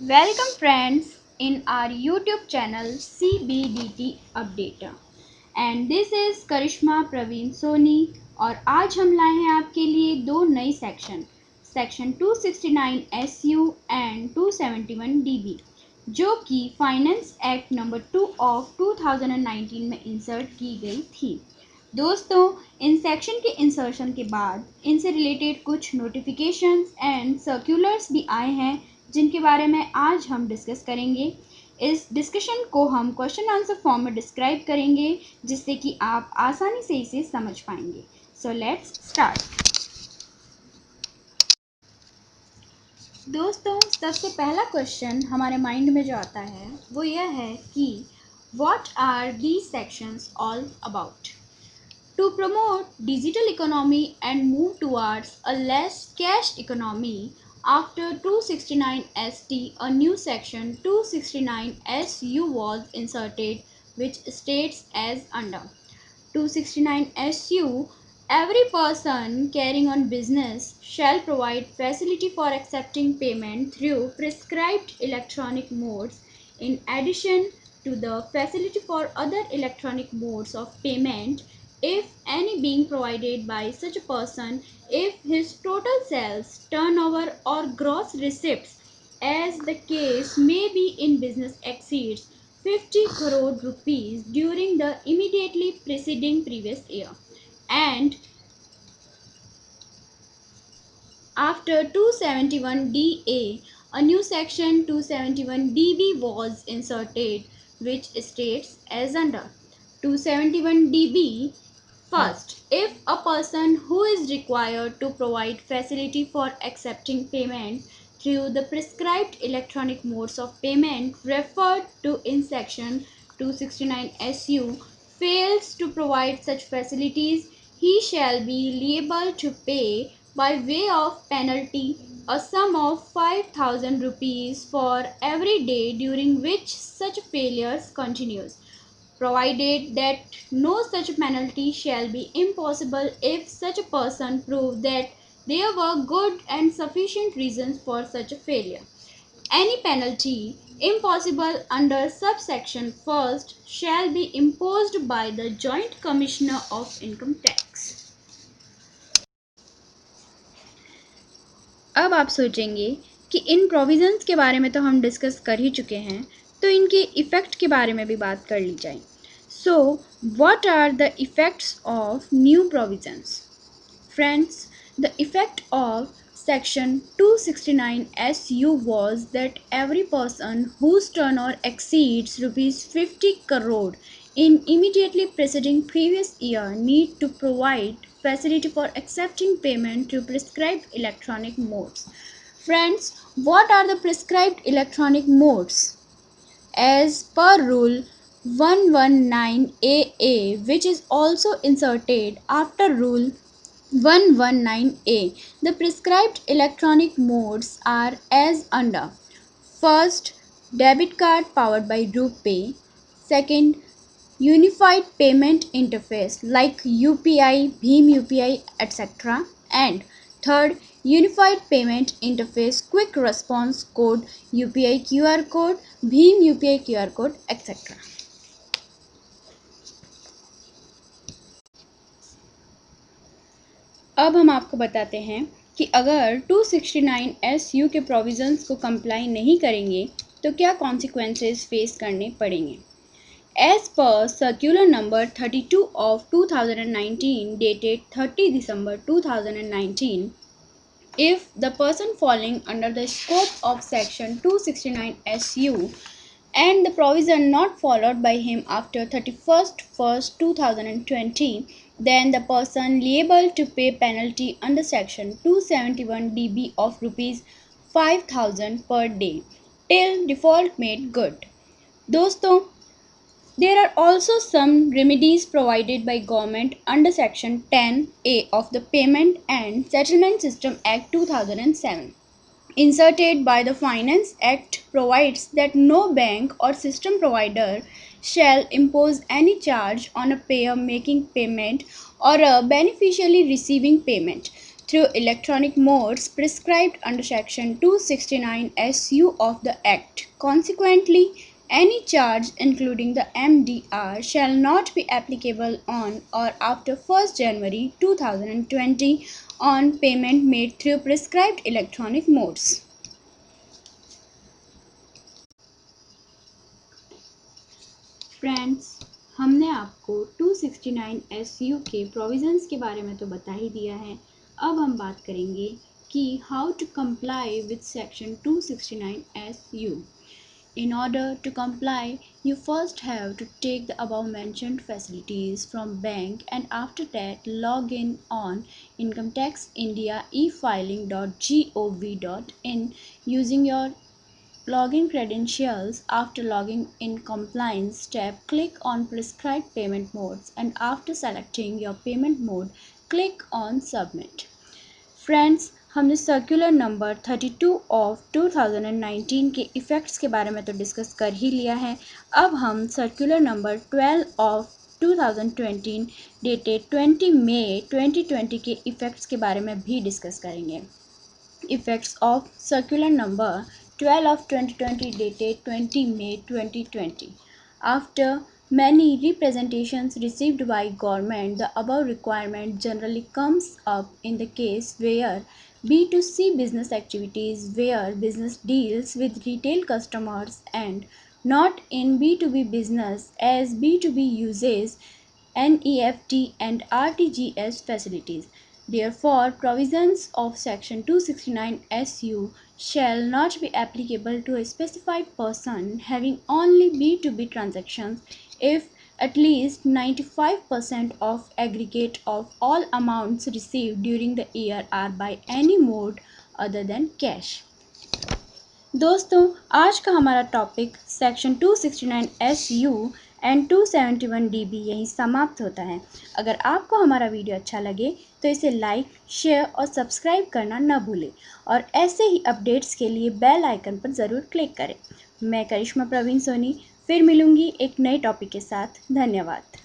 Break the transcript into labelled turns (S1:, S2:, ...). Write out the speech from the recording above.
S1: Welcome friends in our YouTube channel CBDT Updater and this is करिश्मा प्रवीण सोनी और आज हम लाए हैं आपके लिए दो नई सेक्शन 269 SU एंड 271 DB जो कि फाइनेंस एक्ट नंबर 2 ऑफ 2019 में इंसर्ट की गई थी। दोस्तों, इन सेक्शन के इंसर्शन के बाद इनसे रिलेटेड कुछ नोटिफिकेशंस एंड सर्कुलर्स भी आए हैं जिनके बारे में आज हम डिस्कस करेंगे। इस डिस्कशन को हम क्वेश्चन आंसर फॉर्म में डिस्क्राइब करेंगे जिससे कि आप आसानी से इसे समझ पाएंगे। So let's start. दोस्तों, सबसे पहला क्वेश्चन हमारे माइंड में जो आता है वो यह है कि what are these sections all about. To promote digital economy and move towards a less cash economy, after 269 ST, a new section 269 SU was inserted, which states as under. 269 SU, every person carrying on business shall provide facility for accepting payment through prescribed electronic modes in addition to the facility for other electronic modes of payment, if any being provided by such a person, if his total sales, turnover or gross receipts, as the case may be in business, exceeds 50 crore rupees during the immediately preceding previous year, and after 271 DA, a new section 271 DB was inserted, which states as under. 271 DB. First, if a person who is required to provide facility for accepting payment through the prescribed electronic modes of payment referred to in section 269 SU fails to provide such facilities, he shall be liable to pay by way of penalty a sum of 5,000 rupees for every day during which such failure continues, provided that no such penalty shall be impossible if such a person prove that there were good and sufficient reasons for such a failure. Any penalty impossible under subsection first shall be imposed by the Joint Commissioner of Income Tax. अब आप सोचेंगे कि इन provisions के बारे में तो हम discuss कर ही चुके हैं, तो इनके इफ़ेक्ट के बारे में भी बात कर ली जाए। So what are the effects of new provisions? Friends, the effect of Section 269 SU was that every person whose turnover exceeds rupees 50 crore in immediately preceding previous year need to provide facility for accepting payment through prescribed electronic modes. Friends, what are the prescribed electronic modes? As per Rule 119AA, which is also inserted after Rule 119A. The prescribed electronic modes are as under. First, debit card powered by RuPay. Second, unified payment interface like UPI, Bheem UPI, etc. And third, unified payment interface quick response code, UPI QR code, Bheem UPI QR code, etc. अब हम आपको बताते हैं कि अगर 269 SU के provisions को comply नहीं करेंगे तो क्या कॉन्सिक्वेंसेस फेस करने पड़ेंगे। As per circular number 32 of 2019 dated 30 December 2019, if the person falling under the scope of section 269 SU and the provision not followed by him after 31st 1st 2020, then the person liable to pay penalty under section 271 DB of rupees 5,000 per day till default made good. दोस्तों, there are also some remedies provided by government under section 10A of the Payment and Settlement System Act 2007. Inserted by the Finance Act provides that no bank or system provider shall impose any charge on a payer making payment or a beneficiary receiving payment through electronic modes prescribed under Section 269 SU of the Act. Consequently, any charge, including the MDR, shall not be applicable on or after 1st January 2020 on payment made through prescribed electronic modes. Friends, हमने आपको 269 SU के provisions के बारे में तो बता ही दिया है। अब हम बात करेंगे कि how to comply with section 269 SU. In order to comply, you first have to take the above mentioned facilities from bank and after that log in on Income Tax India efiling.gov.in using your login credentials. After logging in compliance tab, click on prescribed payment modes and after selecting your payment mode, click on submit. Friends, हमने circular number 32 of 2019 के effects के बारे में तो discuss कर ही लिया है। अब हम सर्कुलर नंबर 12 ऑफ 2020 डेटेड 20 मई 2020 के इफ़ेक्ट्स के बारे में भी डिस्कस करेंगे। Effects of Circular Number 12 of 2020 dated 20 May 2020. After many representations received by government, the above requirement generally comes up in the case where B2C business activities where business deals with retail customers and not in B2B business as B2B uses NEFT and RTGS facilities. Therefore, provisions of Section 269 SU shall not be applicable to a specified person having only B2B transactions if at least 95% of aggregate of all amounts received during the year are by any mode other than cash. दोस्तों, आज का हमारा topic section 269 SU and 271 DB यहीं समाप्त होता है। अगर आपको हमारा वीडियो अच्छा लगे तो इसे लाइक, शेयर और सब्सक्राइब करना न भूलें और ऐसे ही अपडेट्स के लिए बेल आइकन पर ज़रूर क्लिक करें। मैं करिश्मा प्रवीण सोनी फिर मिलूँगी एक नए टॉपिक के साथ। धन्यवाद।